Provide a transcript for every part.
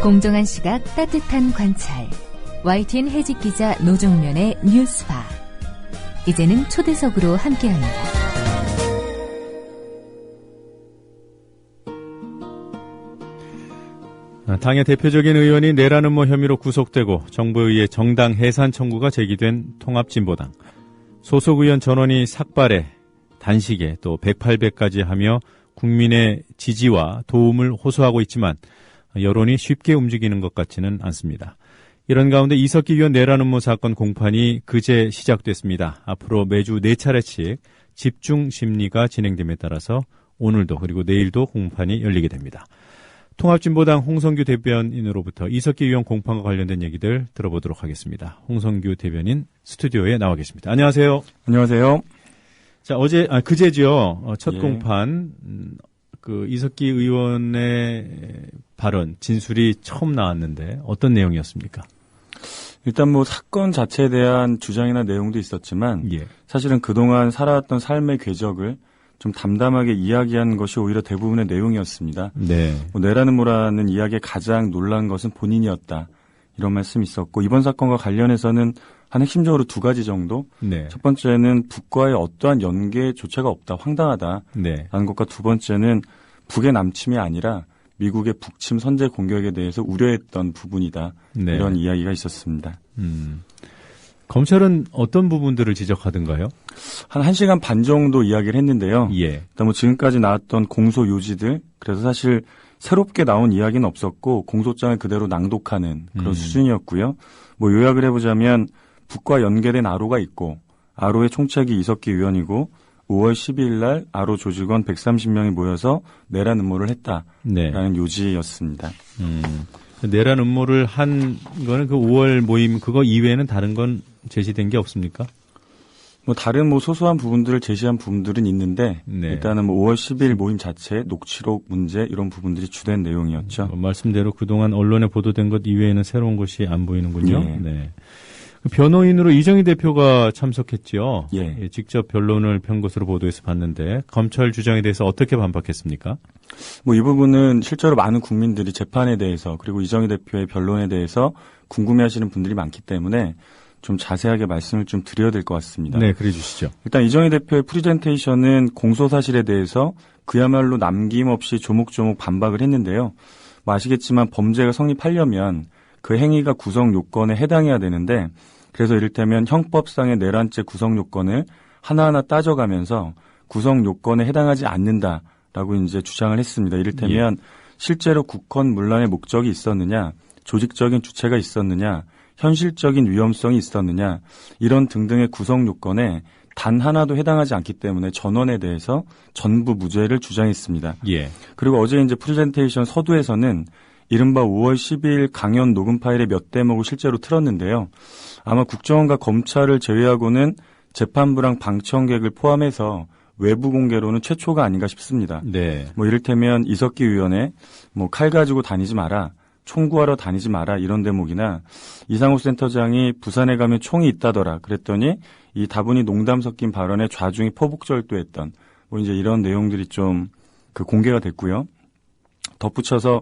공정한 시각, 따뜻한 관찰. YTN 해직 기자 노정면의 뉴스바. 이제는 초대석으로 함께합니다. 당의 대표적인 의원이 내란 음모 혐의로 구속되고 정부에 의해 정당 해산 청구가 제기된 통합진보당. 소속 의원 전원이 삭발에, 단식에 또 108배까지 하며 국민의 지지와 도움을 호소하고 있지만 여론이 쉽게 움직이는 것 같지는 않습니다. 이런 가운데 이석기 의원 내란 음모 사건 공판이 그제 시작됐습니다. 앞으로 매주 4차례씩 집중 심리가 진행됨에 따라서 오늘도 그리고 내일도 공판이 열리게 됩니다. 통합진보당 홍성규 대변인으로부터 이석기 의원 공판과 관련된 얘기들 들어보도록 하겠습니다. 홍성규 대변인 스튜디오에 나와 계십니다. 안녕하세요. 안녕하세요. 자, 그제죠. 첫 공판, 이석기 의원의 발언, 진술이 처음 나왔는데 어떤 내용이었습니까? 일단 사건 자체에 대한 주장이나 내용도 있었지만, 사실은 그동안 살아왔던 삶의 궤적을 좀 담담하게 이야기한 것이 오히려 대부분의 내용이었습니다. 네. 내란 음모라는 이야기에 가장 놀란 것은 본인이었다. 이런 말씀이 있었고, 이번 사건과 관련해서는 한 핵심적으로 2가지 정도. 네. 첫 번째는 북과의 어떠한 연계조차가 없다. 황당하다. 네. 라는 것과 2번째는 북의 남침이 아니라 미국의 북침 선제 공격에 대해서 우려했던 부분이다. 네. 이런 이야기가 있었습니다. 검찰은 어떤 부분들을 지적하던가요? 한 1시간 반 정도 이야기를 했는데요. 일단 지금까지 나왔던 공소 요지들, 그래서 사실 새롭게 나온 이야기는 없었고 공소장을 그대로 낭독하는 그런 수준이었고요. 요약을 해보자면 북과 연계된 아로가 있고 아로의 총책이 이석기 의원이고 5월 12일 날 아로 조직원 130명이 모여서 내란 음모를 했다라는 요지였습니다. 내란 음모를 한 거는 그 5월 모임 그거 이외에는 다른 건 제시된 게 없습니까? 다른 소소한 부분들을 제시한 부분들은 있는데 일단은 5월 10일 모임 자체 녹취록 문제 이런 부분들이 주된 내용이었죠. 말씀대로 그동안 언론에 보도된 것 이외에는 새로운 것이 안 보이는군요. 네. 변호인으로 이정희 대표가 참석했죠. 직접 변론을 편 것으로 보도해서 봤는데 검찰 주장에 대해서 어떻게 반박했습니까? 이 부분은 실제로 많은 국민들이 재판에 대해서 그리고 이정희 대표의 변론에 대해서 궁금해하시는 분들이 많기 때문에 좀 자세하게 말씀을 좀 드려야 될 것 같습니다. 네, 그래 주시죠. 일단 이정희 대표의 프리젠테이션은 공소 사실에 대해서 그야말로 남김없이 조목조목 반박을 했는데요. 아시겠지만 범죄가 성립하려면 그 행위가 구성 요건에 해당해야 되는데 그래서 이를테면 형법상의 내란죄 구성 요건을 하나하나 따져가면서 구성 요건에 해당하지 않는다라고 이제 주장을 했습니다. 이를테면 실제로 국헌 문란의 목적이 있었느냐, 조직적인 주체가 있었느냐, 현실적인 위험성이 있었느냐 이런 등등의 구성 요건에 단 하나도 해당하지 않기 때문에 전원에 대해서 전부 무죄를 주장했습니다. 그리고 어제 이제 프레젠테이션 서두에서는 이른바 5월 10일 강연 녹음 파일의 몇 대목을 실제로 틀었는데요. 아마 국정원과 검찰을 제외하고는 재판부랑 방청객을 포함해서 외부 공개로는 최초가 아닌가 싶습니다. 이를테면 이석기 의원의 칼 가지고 다니지 마라, 총구하러 다니지 마라 이런 대목이나 이상호 센터장이 부산에 가면 총이 있다더라 그랬더니 이 다분히 농담 섞인 발언에 좌중이 포복절도했던 이제 이런 내용들이 좀 공개가 됐고요. 덧붙여서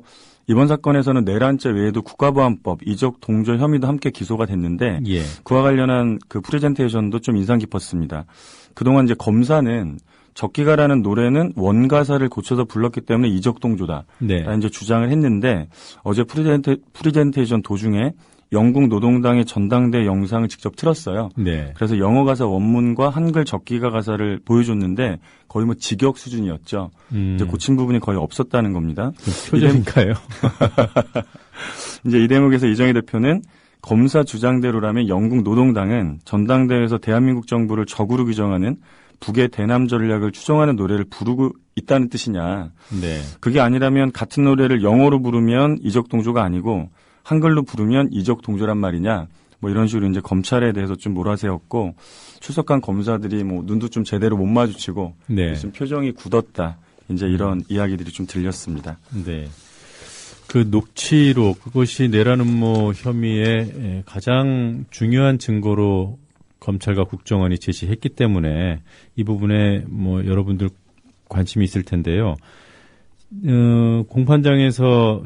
이번 사건에서는 내란죄 외에도 국가보안법, 이적 동조 혐의도 함께 기소가 됐는데 그와 관련한 그 프레젠테이션도 좀 인상 깊었습니다. 그동안 이제 검사는 적기가라는 노래는 원가사를 고쳐서 불렀기 때문에 이적 동조다. 라는 이제 주장을 했는데 어제 프레젠테이션 도중에 영국 노동당의 전당대 영상을 직접 틀었어요. 그래서 영어 가사 원문과 한글 적기가 가사를 보여줬는데 거의 직역 수준이었죠. 이제 고친 부분이 거의 없었다는 겁니다. 표정인가요? 이제 이 대목에서 이정희 대표는 검사 주장대로라면 영국 노동당은 전당대회에서 대한민국 정부를 적으로 규정하는 북의 대남 전략을 추종하는 노래를 부르고 있다는 뜻이냐. 그게 아니라면 같은 노래를 영어로 부르면 이적 동조가 아니고 한글로 부르면 이적 동조란 말이냐. 이런 식으로 이제 검찰에 대해서 좀 몰아세웠고 출석한 검사들이 눈도 좀 제대로 못 마주치고 좀 표정이 굳었다. 이제 이런 이야기들이 좀 들렸습니다. 그 녹취록 그것이 내란 음모 혐의의 가장 중요한 증거로 검찰과 국정원이 제시했기 때문에 이 부분에 여러분들 관심이 있을 텐데요. 공판장에서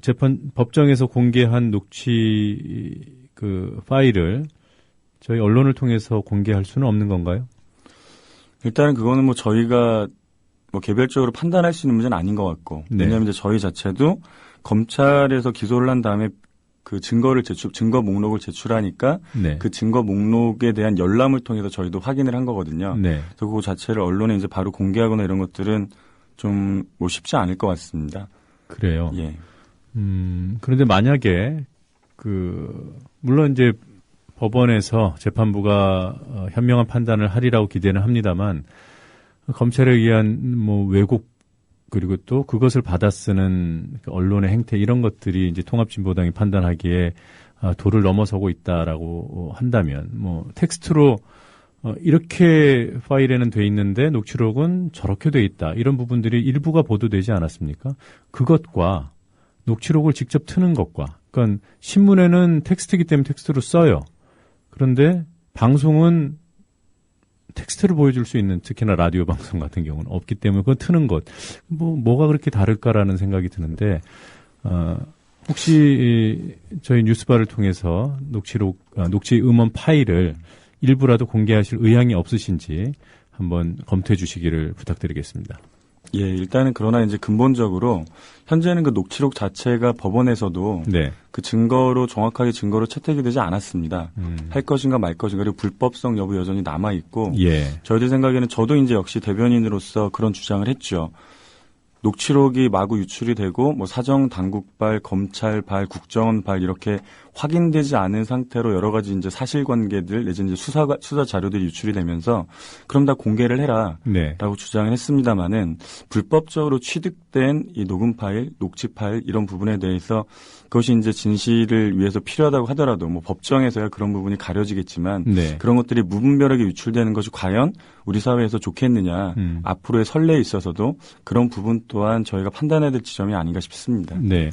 법정에서 공개한 녹취 그 파일을 저희 언론을 통해서 공개할 수는 없는 건가요? 일단은 그거는 뭐 저희가 뭐 개별적으로 판단할 수 있는 문제는 아닌 것 같고, 네. 왜냐하면 이제 저희 자체도 검찰에서 기소를 한 다음에 그 증거 목록을 제출하니까 네. 그 증거 목록에 대한 열람을 통해서 저희도 확인을 한 거거든요. 네. 그래서 그 자체를 언론에 이제 바로 공개하거나 이런 것들은 좀 뭐 쉽지 않을 것 같습니다. 그래요. 예. 그런데 만약에 물론 이제 법원에서 재판부가 현명한 판단을 하리라고 기대는 합니다만 검찰에 의한 뭐 왜곡 그리고 또 그것을 받아쓰는 언론의 행태 이런 것들이 이제 통합진보당이 판단하기에 도를 넘어서고 있다라고 한다면 뭐 텍스트로 이렇게 파일에는 돼 있는데 녹취록은 저렇게 돼 있다. 이런 부분들이 일부가 보도되지 않았습니까? 그것과 녹취록을 직접 트는 것과 그러니까 신문에는 텍스트이기 때문에 텍스트로 써요. 그런데 방송은 텍스트를 보여줄 수 있는 특히나 라디오 방송 같은 경우는 없기 때문에 그건 트는 것. 뭐가 그렇게 다를까라는 생각이 드는데 혹시 저희 뉴스바를 통해서 녹취 음원 파일을 일부라도 공개하실 의향이 없으신지 한번 검토해 주시기를 부탁드리겠습니다. 예, 일단은 그러나 이제 근본적으로 현재는 그 녹취록 자체가 법원에서도 네. 그 정확하게 증거로 채택이 되지 않았습니다. 할 것인가 말 것인가 그리고 불법성 여부 여전히 남아 있고 예. 저희들 생각에는 저도 이제 역시 대변인으로서 그런 주장을 했죠. 녹취록이 마구 유출이 되고 뭐 사정 당국발, 검찰발, 국정원발 이렇게 확인되지 않은 상태로 여러 가지 이제 사실관계들 내지 이제 수사 자료들이 유출이 되면서 그럼 다 공개를 해라라고 네. 주장을 했습니다마는 불법적으로 취득된 이 녹음 파일, 녹취 파일 이런 부분에 대해서 그것이 이제 진실을 위해서 필요하다고 하더라도 뭐 법정에서야 그런 부분이 가려지겠지만 네. 그런 것들이 무분별하게 유출되는 것이 과연 우리 사회에서 좋겠느냐 앞으로의 선례에 있어서도 그런 부분 또한 저희가 판단해야 될 지점이 아닌가 싶습니다. 네.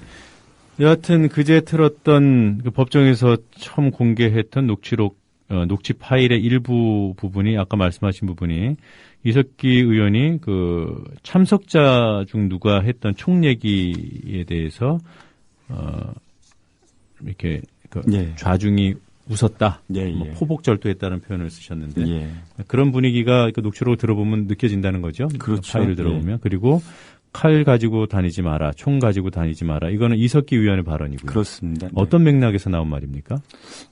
여하튼 그제 틀었던 그 법정에서 처음 공개했던 녹취 파일의 일부 부분이 아까 말씀하신 부분이 이석기 의원이 그 참석자 중 누가 했던 총 얘기에 대해서 이렇게 예. 좌중이 웃었다, 예, 뭐 예. 포복절도했다는 표현을 쓰셨는데 예. 그런 분위기가 그 녹취록을 들어보면 느껴진다는 거죠. 그렇죠. 파일을 들어보면 예. 그리고 칼 가지고 다니지 마라, 총 가지고 다니지 마라. 이거는 이석기 의원의 발언이고요. 그렇습니다. 네. 어떤 맥락에서 나온 말입니까?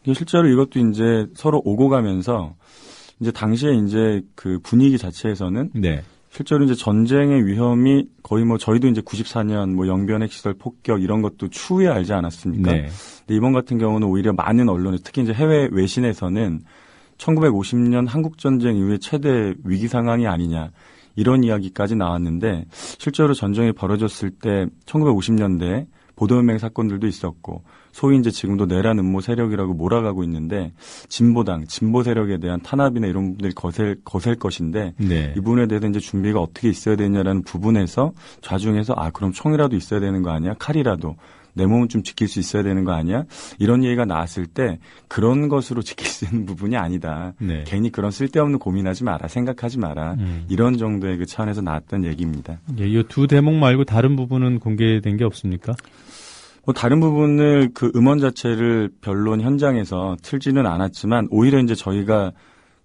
실제로 이것도 이제 서로 오고 가면서 이제 당시에 이제 그 분위기 자체에서는 네. 실제로 이제 전쟁의 위험이 거의 뭐 저희도 이제 94년 뭐 영변 핵시설 폭격 이런 것도 추후에 알지 않았습니까? 네. 근데 이번 같은 경우는 오히려 많은 언론에 특히 이제 해외 외신에서는 1950년 한국전쟁 이후에 최대 위기 상황이 아니냐 이런 이야기까지 나왔는데 실제로 전쟁이 벌어졌을 때 1950년대 보도연맹 사건들도 있었고 소위 이제 지금도 내란 음모 세력이라고 몰아가고 있는데 진보당, 진보 세력에 대한 탄압이나 이런 부분들이 거셀 것인데 네. 이 부분에 대해서 이제 준비가 어떻게 있어야 되냐라는 부분에서 좌중에서 그럼 총이라도 있어야 되는 거 아니야? 칼이라도. 내 몸은 좀 지킬 수 있어야 되는 거 아니야? 이런 얘기가 나왔을 때 그런 것으로 지킬 수 있는 부분이 아니다. 네. 괜히 그런 쓸데없는 고민하지 마라. 생각하지 마라. 이런 정도의 그 차원에서 나왔던 얘기입니다. 예, 이 두 대목 말고 다른 부분은 공개된 게 없습니까? 뭐 다른 부분을 그 음원 자체를 변론 현장에서 틀지는 않았지만 오히려 이제 저희가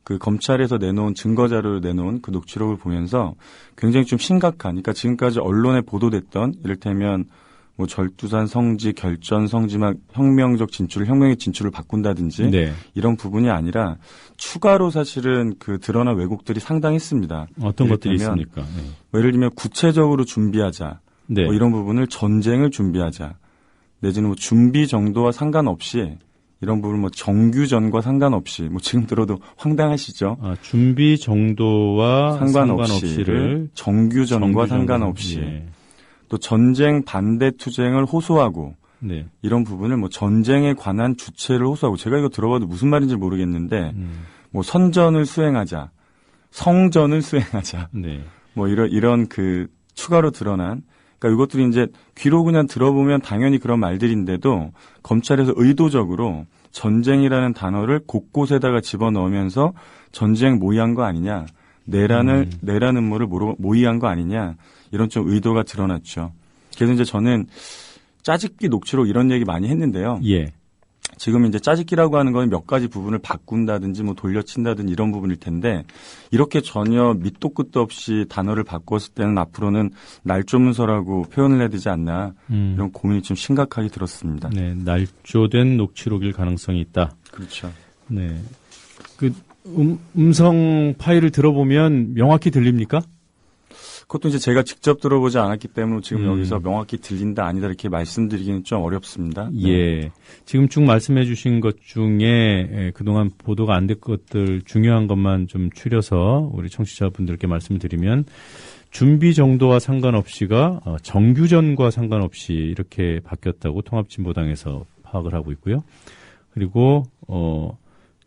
그 검찰에서 내놓은 증거 자료를 내놓은 그 녹취록을 보면서 굉장히 좀 심각한, 그러니까 지금까지 언론에 보도됐던 이를테면 뭐 절두산 성지, 결전 성지막 혁명적 진출을 바꾼다든지 네. 이런 부분이 아니라 추가로 사실은 그 드러난 왜곡들이 상당했습니다. 어떤 것들이 있습니까? 네. 뭐 예를 들면 구체적으로 준비하자, 네. 뭐 이런 부분을 전쟁을 준비하자, 내지는 뭐 준비 정도와 상관없이 이런 부분 뭐 정규전과 상관없이 뭐 지금 들어도 황당하시죠? 준비 정도와 상관없이를 정규전과 상관없이. 예. 또 전쟁 반대 투쟁을 호소하고 네. 이런 부분을 뭐 전쟁에 관한 주체를 호소하고 제가 이거 들어봐도 무슨 말인지 모르겠는데 뭐 선전을 수행하자, 성전을 수행하자, 네. 뭐 이런 그 추가로 드러난 그러니까 이것들이 이제 귀로 그냥 들어보면 당연히 그런 말들인데도 검찰에서 의도적으로 전쟁이라는 단어를 곳곳에다가 집어넣으면서 전쟁 모의한 거 아니냐, 내란 음모를 모의한 거 아니냐. 이런 좀 의도가 드러났죠. 그래서 이제 저는 짜집기 녹취록 이런 얘기 많이 했는데요. 예. 지금 이제 짜집기라고 하는 건 몇 가지 부분을 바꾼다든지 뭐 돌려친다든지 이런 부분일 텐데 이렇게 전혀 밑도 끝도 없이 단어를 바꿨을 때는 앞으로는 날조문서라고 표현을 해야 되지 않나 이런 고민이 좀 심각하게 들었습니다. 네, 날조된 녹취록일 가능성이 있다. 그렇죠. 네. 그 음성 파일을 들어보면 명확히 들립니까? 그것도 이제 제가 직접 들어보지 않았기 때문에 지금 여기서 명확히 들린다 아니다 이렇게 말씀드리기는 좀 어렵습니다. 네. 예. 지금 쭉 말씀해 주신 것 중에 그동안 보도가 안 된 것들 중요한 것만 좀 추려서 우리 청취자분들께 말씀드리면 준비 정도와 상관없이가 정규전과 상관없이 이렇게 바뀌었다고 통합진보당에서 파악을 하고 있고요. 그리고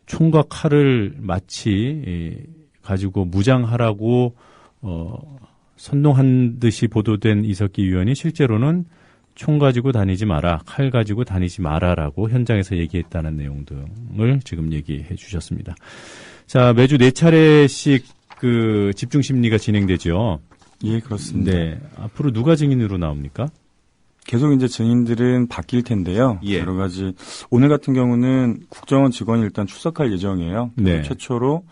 총과 칼을 마치 가지고 무장하라고 선동한 듯이 보도된 이석기 의원이 실제로는 총 가지고 다니지 마라, 칼 가지고 다니지 마라라고 현장에서 얘기했다는 내용 등을 지금 얘기해 주셨습니다. 자, 매주 4차례씩 그 집중 심리가 진행되죠. 예, 그렇습니다. 네. 앞으로 누가 증인으로 나옵니까? 계속 이제 증인들은 바뀔 텐데요. 예. 여러 가지. 오늘 같은 경우는 국정원 직원이 일단 출석할 예정이에요. 네. 최초로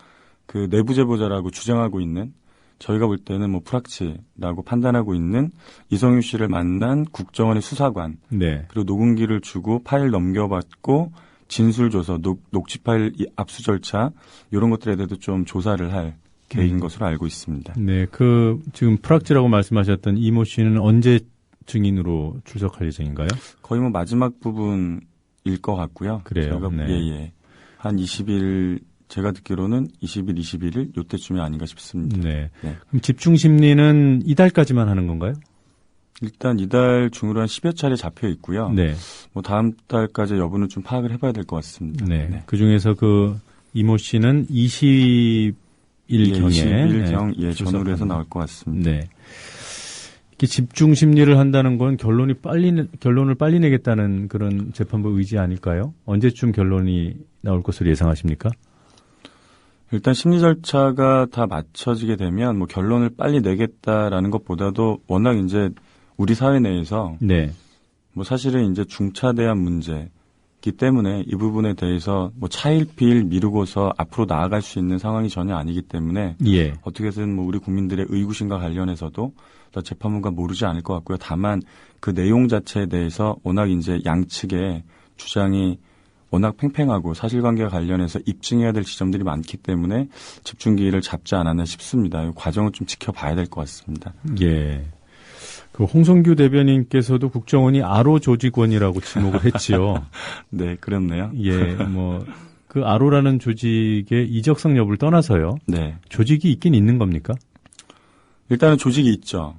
그 내부 제보자라고 주장하고 있는 저희가 볼 때는 뭐 프락치라고 판단하고 있는 이성유 씨를 만난 국정원의 수사관. 네. 그리고 녹음기를 주고 파일 넘겨받고 진술 조서, 녹취 파일 압수 절차 이런 것들에 대해서 좀 조사를 할 계획인 것으로 알고 있습니다. 네. 그 지금 프락치라고 말씀하셨던 이모 씨는 언제 증인으로 출석할 예정인가요? 거의 뭐 마지막 부분일 것 같고요. 그래요. 제가 네. 예. 한 20일 제가 듣기로는 20일, 21일 요때쯤이 아닌가 싶습니다. 네. 네. 그럼 집중 심리는 이달까지만 하는 건가요? 일단 이달 중으로 한 10여 차례 잡혀 있고요. 네. 뭐 다음 달까지 여부는 좀 파악을 해봐야 될 것 같습니다. 네. 네. 그 중에서 그 이모 씨는 20일 경에 20일경 예, 전후로 해서 나올 것 같습니다. 네. 이렇게 집중 심리를 한다는 건 결론을 빨리 내겠다는 그런 재판부 의지 아닐까요? 언제쯤 결론이 나올 것으로 예상하십니까? 일단 심리 절차가 다 맞춰지게 되면 뭐 결론을 빨리 내겠다라는 것보다도 워낙 이제 우리 사회 내에서 네. 뭐 사실은 이제 중차대한 문제이기 때문에 이 부분에 대해서 뭐 차일피일 미루고서 앞으로 나아갈 수 있는 상황이 전혀 아니기 때문에 예. 어떻게든 뭐 우리 국민들의 의구심과 관련해서도 더 재판부가 모르지 않을 것 같고요. 다만 그 내용 자체에 대해서 워낙 이제 양측의 주장이 워낙 팽팽하고 사실관계와 관련해서 입증해야 될 지점들이 많기 때문에 집중기일을 잡지 않았나 싶습니다. 이 과정을 좀 지켜봐야 될 것 같습니다. 예. 그 홍성규 대변인께서도 국정원이 아로 조직원이라고 지목을 했지요. 네, 그렇네요. 예, 뭐 그 아로라는 조직의 이적성 여부를 떠나서요. 네. 조직이 있긴 있는 겁니까? 일단은 조직이 있죠.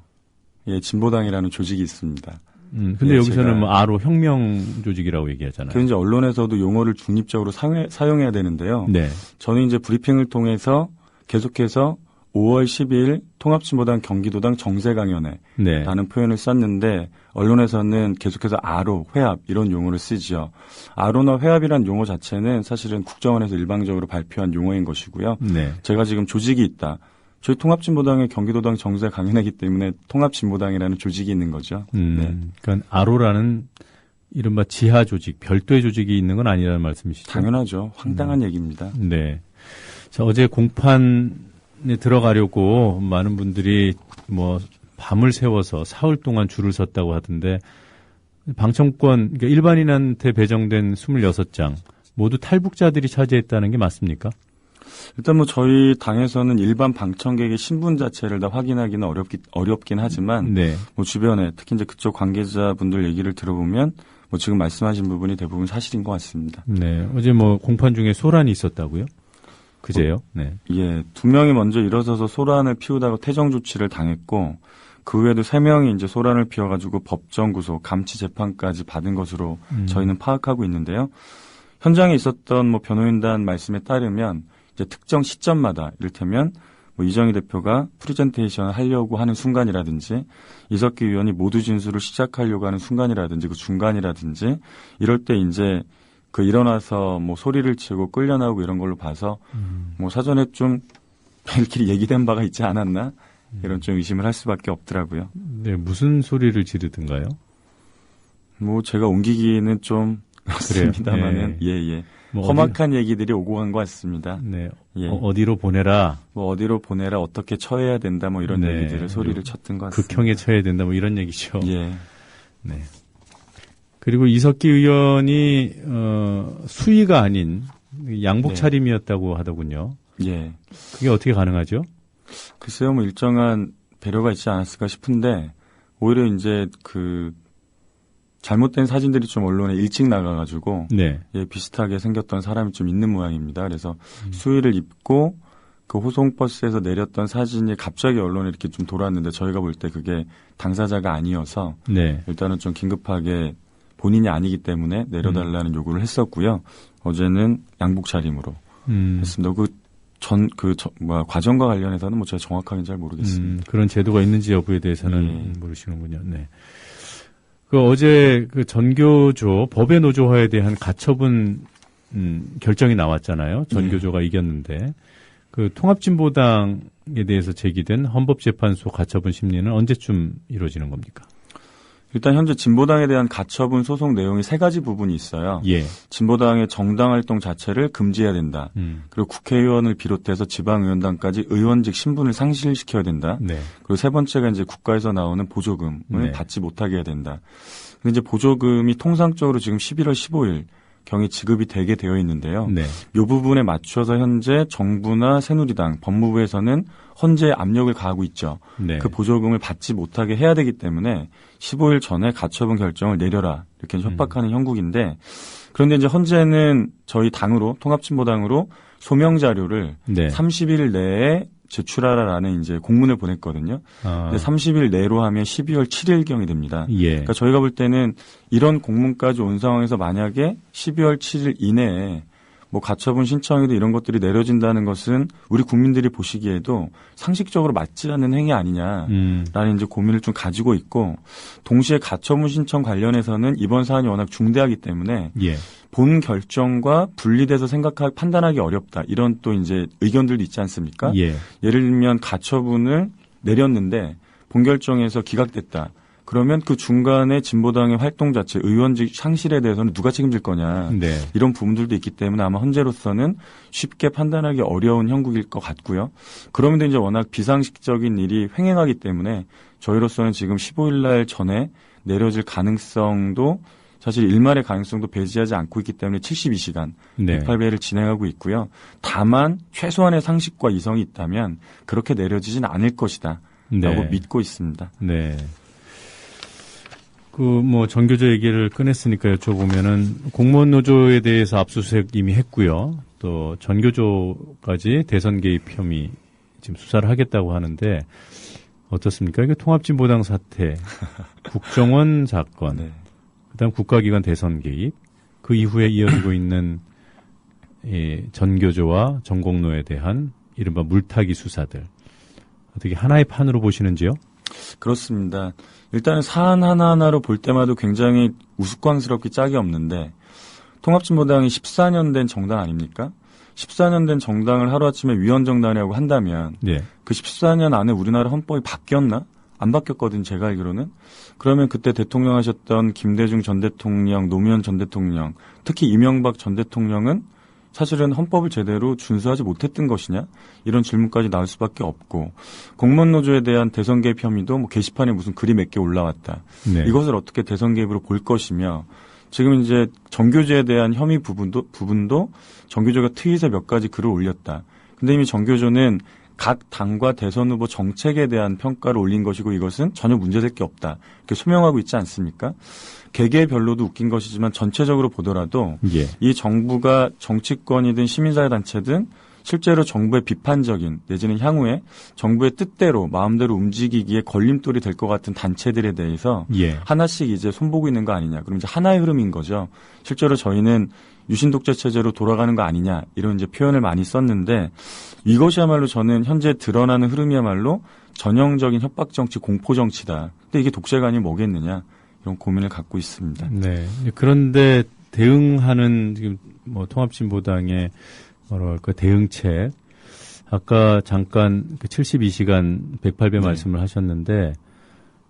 예, 진보당이라는 조직이 있습니다. 근데 예, 여기서는 뭐 아로 혁명 조직이라고 얘기하잖아요. 그 이제 언론에서도 용어를 중립적으로 사용해야 되는데요. 네. 저는 이제 브리핑을 통해서 계속해서 5월 12일 통합진보당 경기도당 정세강연회라는 네. 표현을 썼는데 언론에서는 계속해서 아로, 회합 이런 용어를 쓰죠. 아로나 회합이란 용어 자체는 사실은 국정원에서 일방적으로 발표한 용어인 것이고요. 네. 제가 지금 조직이 있다. 저희 통합진보당의 경기도당 정세강연회이기 때문에 통합진보당이라는 조직이 있는 거죠. 네. 그러니까 아로라는 이른바 지하 조직, 별도의 조직이 있는 건 아니라는 말씀이시죠? 당연하죠. 황당한 얘기입니다. 네. 자, 어제 공판에 들어가려고 많은 분들이 뭐 밤을 새워서 사흘 동안 줄을 섰다고 하던데 방청권, 그러니까 일반인한테 배정된 26장 모두 탈북자들이 차지했다는 게 맞습니까? 일단 뭐 저희 당에서는 일반 방청객의 신분 자체를 다 확인하기는 어렵긴 하지만 네. 뭐 주변에 특히 이제 그쪽 관계자분들 얘기를 들어보면 뭐 지금 말씀하신 부분이 대부분 사실인 것 같습니다. 네. 어제 뭐 공판 중에 소란이 있었다고요? 그제요? 네. 예, 2명이 먼저 일어서서 소란을 피우다가 퇴정 조치를 당했고 그 외에도 3명이 이제 소란을 피워가지고 법정 구속, 감치 재판까지 받은 것으로 저희는 파악하고 있는데요. 현장에 있었던 뭐 변호인단 말씀에 따르면 이제 특정 시점마다 이를테면 뭐 이정희 대표가 프리젠테이션을 하려고 하는 순간이라든지 이석기 의원이 모두 진술을 시작하려고 하는 순간이라든지 그 중간이라든지 이럴 때 이제 그 일어나서 뭐 소리를 치고 끌려나오고 이런 걸로 봐서 뭐 사전에 좀 별끼리 얘기된 바가 있지 않았나 이런 좀 의심을 할 수밖에 없더라고요. 네, 무슨 소리를 지르던가요? 뭐 제가 옮기기는 좀 그렇습니다만은 예. 뭐 험악한 얘기들이 오고 간 것 같습니다. 네. 예. 어디로 보내라. 뭐 어디로 보내라, 어떻게 처해야 된다, 뭐 이런 얘기들을 소리를 쳤던 것 같습니다. 극형에 처해야 된다, 뭐 이런 얘기죠. 예. 네. 그리고 이석기 의원이 수의가 아닌 양복 차림이었다고 하더군요. 예. 그게 어떻게 가능하죠? 글쎄요, 뭐 일정한 배려가 있지 않았을까 싶은데 오히려 이제 그 잘못된 사진들이 좀 언론에 일찍 나가가지고 네. 예, 비슷하게 생겼던 사람이 좀 있는 모양입니다. 그래서 수의를 입고 그 호송버스에서 내렸던 사진이 갑자기 언론에 이렇게 좀 돌았는데 저희가 볼 때 그게 당사자가 아니어서 네. 일단은 좀 긴급하게 본인이 아니기 때문에 내려달라는 요구를 했었고요. 어제는 양복 차림으로 했습니다. 과정과 관련해서는 뭐 제가 정확하게는 잘 모르겠습니다. 그런 제도가 있는지 여부에 대해서는 모르시는군요. 네. 어제 전교조 법의 노조화에 대한 가처분 결정이 나왔잖아요. 전교조가 이겼는데 통합진보당에 대해서 제기된 헌법재판소 가처분 심리는 언제쯤 이루어지는 겁니까? 일단 현재 진보당에 대한 가처분 소송 내용이 세 가지 부분이 있어요. 예. 진보당의 정당 활동 자체를 금지해야 된다. 그리고 국회의원을 비롯해서 지방의원단까지 의원직 신분을 상실시켜야 된다. 네. 그리고 세 번째가 이제 국가에서 나오는 보조금을 받지 못하게 해야 된다. 근데 이제 보조금이 통상적으로 지금 11월 15일 경이 지급이 되게 되어 있는데요. 네. 이 부분에 맞춰서 현재 정부나 새누리당, 법무부에서는 헌재에 압력을 가하고 있죠. 네. 그 보조금을 받지 못하게 해야 되기 때문에 15일 전에 가처분 결정을 내려라 이렇게 협박하는 형국인데 그런데 이제 헌재는 저희 당으로 통합진보당으로 소명 자료를 30일 내에 제출하라라는 이제 공문을 보냈거든요. 근데 30일 내로 하면 12월 7일경이 됩니다. 예. 그러니까 저희가 볼 때는 이런 공문까지 온 상황에서 만약에 12월 7일 이내에 뭐 가처분 신청에도 이런 것들이 내려진다는 것은 우리 국민들이 보시기에도 상식적으로 맞지 않는 행위 아니냐라는 이제 고민을 좀 가지고 있고 동시에 가처분 신청 관련해서는 이번 사안이 워낙 중대하기 때문에 본 결정과 분리돼서 판단하기 어렵다. 이런 또 이제 의견들도 있지 않습니까? 예를 들면 가처분을 내렸는데 본 결정에서 기각됐다. 그러면 그 중간에 진보당의 활동 자체, 의원직 상실에 대해서는 누가 책임질 거냐. 이런 부분들도 있기 때문에 아마 헌재로서는 쉽게 판단하기 어려운 형국일 것 같고요. 그러면 이제 워낙 비상식적인 일이 횡행하기 때문에 저희로서는 지금 15일 날 전에 내려질 가능성도 사실 일말의 가능성도 배제하지 않고 있기 때문에 72시간 108배를 진행하고 있고요. 다만 최소한의 상식과 이성이 있다면 그렇게 내려지진 않을 것이다 라고 믿고 있습니다. 네. 전교조 얘기를 꺼냈으니까 여쭤보면은 공무원 노조에 대해서 압수수색 이미 했고요. 또 전교조까지 대선 개입 혐의 지금 수사를 하겠다고 하는데 어떻습니까? 이게 통합진보당 사태, 국정원 사건, 그다음 국가기관 대선 개입, 그 이후에 이어지고 있는 전교조와 전공로에 대한 이른바 물타기 수사들 어떻게 하나의 판으로 보시는지요? 그렇습니다. 일단은 사안 하나하나로 볼 때마다 굉장히 우스꽝스럽게 짝이 없는데 통합진보당이 14년 된 정당 아닙니까? 14년 된 정당을 하루아침에 위헌정당이라고 한다면 그 14년 안에 우리나라 헌법이 바뀌었나? 안 바뀌었거든요. 제가 알기로는. 그러면 그때 대통령 하셨던 김대중 전 대통령, 노무현 전 대통령, 특히 이명박 전 대통령은 사실은 헌법을 제대로 준수하지 못했던 것이냐? 이런 질문까지 나올 수밖에 없고 공무원 노조에 대한 대선 개입 혐의도 뭐 게시판에 무슨 글이 몇 개 올라왔다. 이것을 어떻게 대선 개입으로 볼 것이며 지금 이제 정교조에 대한 혐의 부분도 정교조가 트윗에 몇 가지 글을 올렸다. 근데 이미 정교조는 각 당과 대선 후보 정책에 대한 평가를 올린 것이고 이것은 전혀 문제될 게 없다. 이렇게 소명하고 있지 않습니까? 개개별로도 웃긴 것이지만 전체적으로 보더라도 이 정부가 정치권이든 시민사회 단체든 실제로 정부의 비판적인 내지는 향후에 정부의 뜻대로 마음대로 움직이기에 걸림돌이 될 것 같은 단체들에 대해서 하나씩 이제 손보고 있는 거 아니냐. 그럼 이제 하나의 흐름인 거죠. 실제로 저희는 유신 독재 체제로 돌아가는 거 아니냐 이런 이제 표현을 많이 썼는데 이것이야말로 저는 현재 드러나는 흐름이야말로 전형적인 협박 정치, 공포 정치다. 근데 이게 독재가 아니면 뭐겠느냐 이런 고민을 갖고 있습니다. 네. 그런데 대응하는 지금 통합진보당의 대응책 아까 잠깐 그 72시간 108배 말씀을 하셨는데,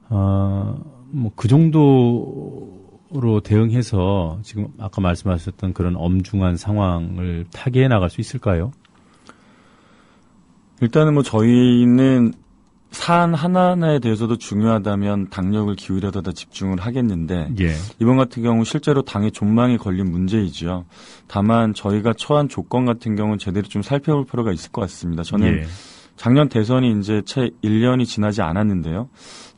뭐 그 정도로 대응해서 지금 아까 말씀하셨던 그런 엄중한 상황을 타개해 나갈 수 있을까요? 일단은 뭐 저희는 사안 하나하나에 대해서도 중요하다면 당력을 기울여서 다 집중을 하겠는데 이번 같은 경우 실제로 당에 존망이 걸린 문제이죠. 다만 저희가 처한 조건 같은 경우는 제대로 좀 살펴볼 필요가 있을 것 같습니다. 저는 작년 대선이 이제 채 1년이 지나지 않았는데요.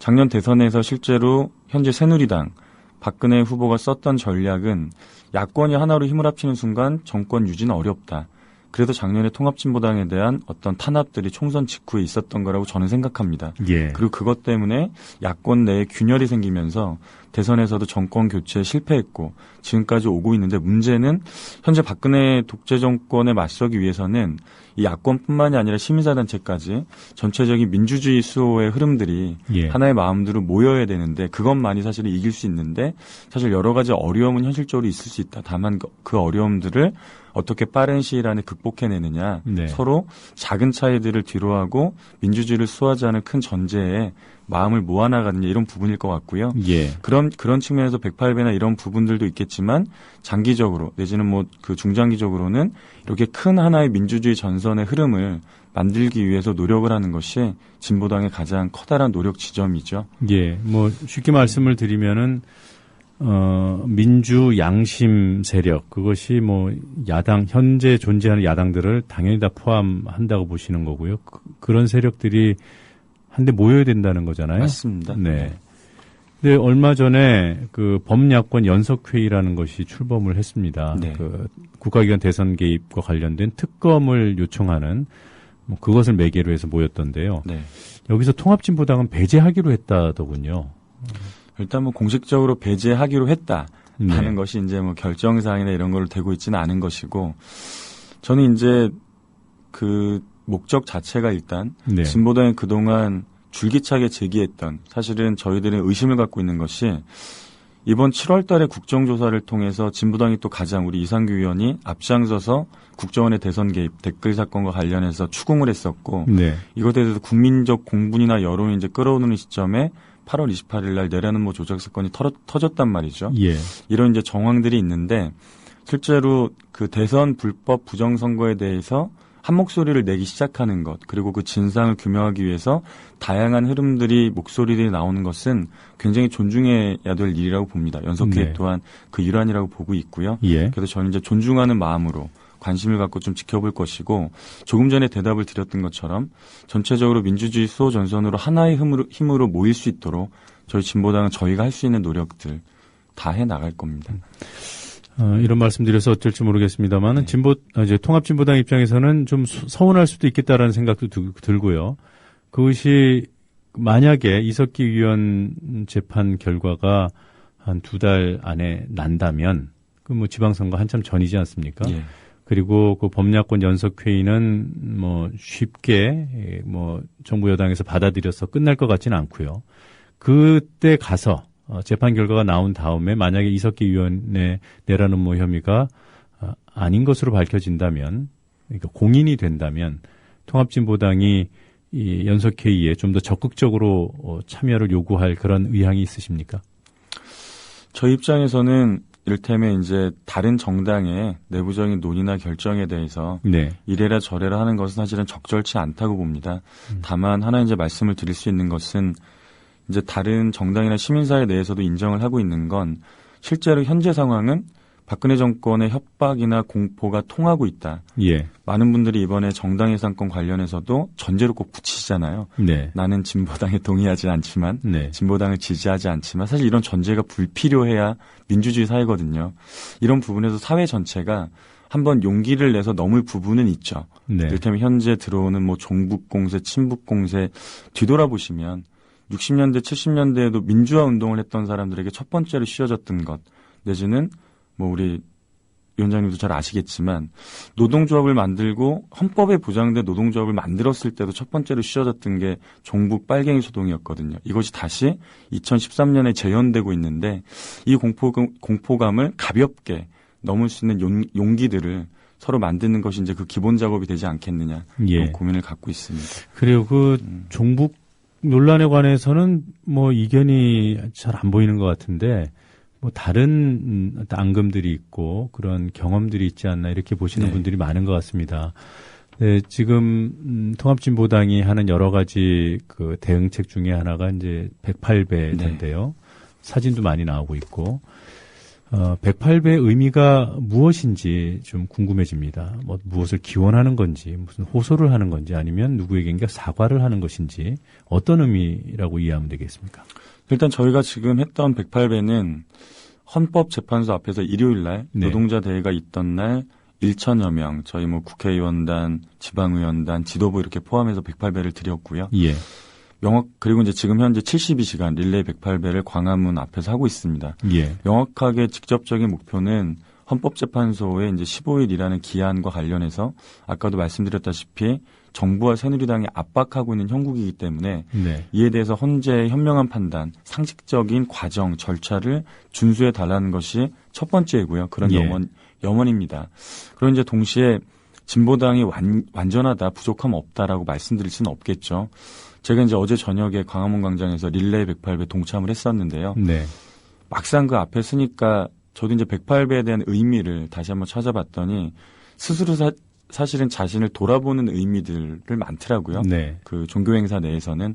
작년 대선에서 실제로 현재 새누리당 박근혜 후보가 썼던 전략은 야권이 하나로 힘을 합치는 순간 정권 유지는 어렵다. 그래도 작년에 통합진보당에 대한 어떤 탄압들이 총선 직후에 있었던 거라고 저는 생각합니다. 그리고 그것 때문에 야권 내에 균열이 생기면서 대선에서도 정권 교체에 실패했고 지금까지 오고 있는데 문제는 현재 박근혜 독재 정권에 맞서기 위해서는 이 야권뿐만이 아니라 시민사단체까지 전체적인 민주주의 수호의 흐름들이 하나의 마음대로 모여야 되는데 그것만이 사실은 이길 수 있는데 사실 여러 가지 어려움은 현실적으로 있을 수 있다. 다만 그 어려움들을 어떻게 빠른 시일 안에 극복해내느냐 서로 작은 차이들을 뒤로하고 민주주의를 수호하지 않은 큰 전제에 마음을 모아나가느냐 이런 부분일 것 같고요. 그런 측면에서 108배나 이런 부분들도 있겠지만 장기적으로 내지는 뭐 그 중장기적으로는 이렇게 큰 하나의 민주주의 전선의 흐름을 만들기 위해서 노력을 하는 것이 진보당의 가장 커다란 노력 지점이죠. 뭐 쉽게 말씀을 드리면은 민주 양심 세력 그것이 뭐 야당 현재 존재하는 야당들을 당연히 다 포함한다고 보시는 거고요. 그런 세력들이 한데 모여야 된다는 거잖아요. 맞습니다. 네. 근데 얼마 전에 그 범야권 연석회의라는 것이 출범을 했습니다. 그 국가기관 대선 개입과 관련된 특검을 요청하는 뭐 그것을 매개로 해서 모였던데요. 여기서 통합진보당은 배제하기로 했다더군요. 일단 뭐 공식적으로 배제하기로 했다라는 것이 이제 뭐 결정사항이나 이런 걸로 되고 있지는 않은 것이고 저는 이제 그 목적 자체가 일단 진보당이 그동안 줄기차게 제기했던 사실은 저희들은 의심을 갖고 있는 것이 이번 7월 달에 국정조사를 통해서 진보당이 또 가장 우리 이상규 의원이 앞장서서 국정원의 대선 개입 댓글 사건과 관련해서 추궁을 했었고 이것에 대해서 국민적 공분이나 여론이 이제 끌어오르는 시점에 8월 28일 날 내라는 뭐 조작 사건이 터졌단 말이죠. 이런 이제 정황들이 있는데 실제로 그 대선 불법 부정선거에 대해서 한 목소리를 내기 시작하는 것 그리고 그 진상을 규명하기 위해서 다양한 흐름들이 목소리들이 나오는 것은 굉장히 존중해야 될 일이라고 봅니다. 연석회의 또한 그 일환이라고 보고 있고요. 그래서 저는 이제 존중하는 마음으로 관심을 갖고 좀 지켜볼 것이고 조금 전에 대답을 드렸던 것처럼 전체적으로 민주주의 수호 전선으로 하나의 힘으로 모일 수 있도록 저희 진보당은 저희가 할 수 있는 노력들 다 해나갈 겁니다. 이런 말씀드려서 어쩔지 모르겠습니다만은 이제 통합진보당 입장에서는 좀 서운할 수도 있겠다라는 생각도 들고요. 그것이 만약에 이석기 의원 재판 결과가 한 2달 안에 난다면 그 뭐 지방선거 한참 전이지 않습니까? 그리고 그 범야권 연석회의는 뭐 쉽게 뭐 정부 여당에서 받아들여서 끝날 것 같지는 않고요. 그때 가서 재판 결과가 나온 다음에 만약에 이석기 의원의 내란 음모 혐의가 아닌 것으로 밝혀진다면, 그러니까 공인이 된다면 통합진보당이 이 연석회의에 좀 더 적극적으로 참여를 요구할 그런 의향이 있으십니까? 저희 입장에서는 이를테면 이제 다른 정당의 내부적인 논의나 결정에 대해서 이래라 저래라 하는 것은 사실은 적절치 않다고 봅니다. 다만 하나 이제 말씀을 드릴 수 있는 것은 이제 다른 정당이나 시민사회 내에서도 인정을 하고 있는 건 실제로 현재 상황은 박근혜 정권의 협박이나 공포가 통하고 있다. 많은 분들이 이번에 정당 해산권 관련해서도 전제로 꼭 붙이시잖아요. 나는 진보당에 동의하지 않지만 진보당을 지지하지 않지만 사실 이런 전제가 불필요해야 민주주의 사회거든요. 이런 부분에서 사회 전체가 한번 용기를 내서 넘을 부분은 있죠. 이를테면 현재 들어오는 뭐 종북 공세, 친북 공세 뒤돌아보시면 60년대, 70년대에도 민주화 운동을 했던 사람들에게 첫 번째로 씌워졌던 것 내지는 뭐 우리 위원장님도 잘 아시겠지만 노동조합을 만들고 헌법에 보장된 노동조합을 만들었을 때도 첫 번째로 씌워졌던 게 종북 빨갱이 소동이었거든요. 이것이 다시 2013년에 재현되고 있는데 이 공포감을 가볍게 넘을 수 있는 용기들을 서로 만드는 것이 이제 그 기본 작업이 되지 않겠느냐 예. 고민을 갖고 있습니다. 그래요. 그 종북 논란에 관해서는 뭐 이견이 잘 안 보이는 것 같은데 뭐 다른 앙금들이 있고 그런 경험들이 있지 않나 이렇게 보시는 네. 분들이 많은 것 같습니다. 네, 지금 통합진보당이 하는 여러 가지 그 대응책 중에 하나가 이제 108배인데요. 네. 사진도 많이 나오고 있고 108배의 의미가 무엇인지 좀 궁금해집니다. 뭐 무엇을 기원하는 건지 무슨 호소를 하는 건지 아니면 누구에게인가 사과를 하는 것인지 어떤 의미라고 이해하면 되겠습니까? 일단 저희가 지금 했던 108배는 헌법재판소 앞에서 일요일 날 네. 노동자 대회가 있던 날 1천여 명 저희 뭐 국회의원단, 지방의원단, 지도부 이렇게 포함해서 108배를 드렸고요. 예. 그리고 이제 지금 현재 72시간 릴레이 108배를 광화문 앞에서 하고 있습니다. 예. 명확하게 직접적인 목표는 헌법재판소의 이제 15일이라는 기한과 관련해서 아까도 말씀드렸다시피 정부와 새누리당이 압박하고 있는 형국이기 때문에 네. 이에 대해서 헌재의 현명한 판단, 상식적인 과정, 절차를 준수해 달라는 것이 첫 번째이고요. 그런 예. 염원입니다. 그리고 이제 동시에 진보당이 완전하다, 부족함 없다라고 말씀드릴 수는 없겠죠. 제가 이제 어제 저녁에 광화문 광장에서 릴레이 108배 동참을 했었는데요. 네. 막상 그 앞에 서니까 저도 이제 108배에 대한 의미를 다시 한번 찾아봤더니 스스로 사실은 자신을 돌아보는 의미들을 많더라고요. 네. 그 종교 행사 내에서는.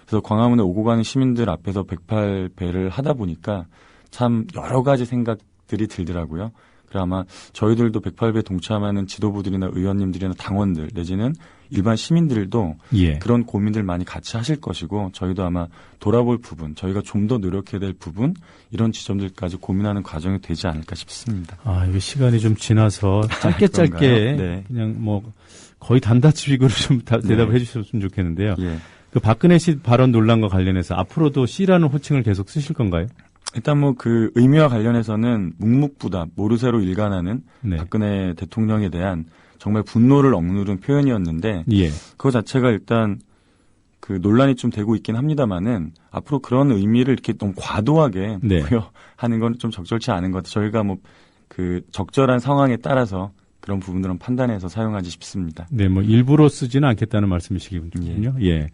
그래서 광화문에 오고 가는 시민들 앞에서 108배를 하다 보니까 참 여러 가지 생각들이 들더라고요. 그래 아마 저희들도 108배 동참하는 지도부들이나 의원님들이나 당원들 내지는 일반 시민들도 예. 그런 고민들 많이 같이 하실 것이고 저희도 아마 돌아볼 부분, 저희가 좀 더 노력해야 될 부분 이런 지점들까지 고민하는 과정이 되지 않을까 싶습니다. 아, 이게 시간이 좀 지나서 짧게 네. 그냥 뭐 거의 단답식으로 좀 대답을 해주셨으면 좋겠는데요. 예. 그 박근혜 씨 발언 논란과 관련해서 앞으로도 씨라는 호칭을 계속 쓰실 건가요? 일단 뭐 그 의미와 관련해서는 묵묵부답, 모르쇠로 일관하는 네. 박근혜 대통령에 대한 정말 분노를 억누른 표현이었는데 예. 그거 자체가 일단 그 논란이 좀 되고 있긴 합니다만은 앞으로 그런 의미를 이렇게 너무 과도하게 네. 부여하는 건 좀 적절치 않은 것 같아요. 저희가 뭐 그 적절한 상황에 따라서 그런 부분들은 판단해서 사용하지 싶습니다. 네, 뭐 일부러 쓰지는 않겠다는 말씀이시군요. 예.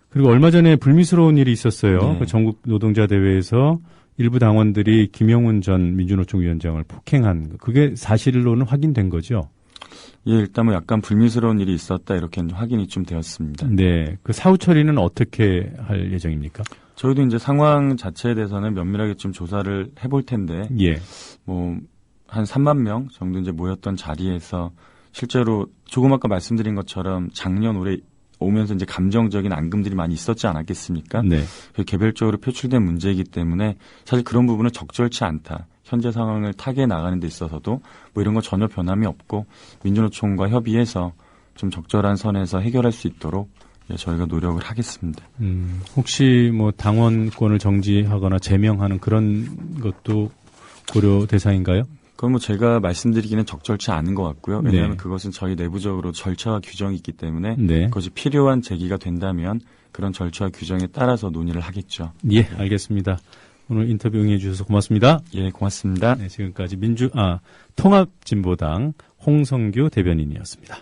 그리고 얼마 전에 불미스러운 일이 있었어요. 네. 그 전국 노동자 대회에서 일부 당원들이 김영훈 전 민주노총 위원장을 폭행한 그게 사실로는 확인된 거죠. 예, 일단 뭐 약간 불미스러운 일이 있었다 이렇게 확인이 좀 되었습니다. 네, 그 사후 처리는 어떻게 할 예정입니까? 저희도 이제 상황 자체에 대해서는 면밀하게 좀 조사를 해볼 텐데, 예, 뭐 한 3만 명 정도 이제 모였던 자리에서 실제로 조금 아까 말씀드린 것처럼 작년 올해 오면서 이제 감정적인 앙금들이 많이 있었지 않았겠습니까? 네, 개별적으로 표출된 문제이기 때문에 사실 그런 부분은 적절치 않다. 현재 상황을 타개해 나가는 데 있어서도 뭐 이런 거 전혀 변함이 없고 민주노총과 협의해서 좀 적절한 선에서 해결할 수 있도록 저희가 노력을 하겠습니다. 혹시 뭐 당원권을 정지하거나 제명하는 그런 것도 고려 대상인가요? 그건 뭐 제가 말씀드리기는 적절치 않은 것 같고요. 왜냐하면 네. 그것은 저희 내부적으로 절차와 규정이 있기 때문에 네. 그것이 필요한 제기가 된다면 그런 절차와 규정에 따라서 논의를 하겠죠. 예, 알겠습니다. 오늘 인터뷰 응해 주셔서 고맙습니다. 예, 고맙습니다. 네, 지금까지 통합진보당 홍성규 대변인이었습니다.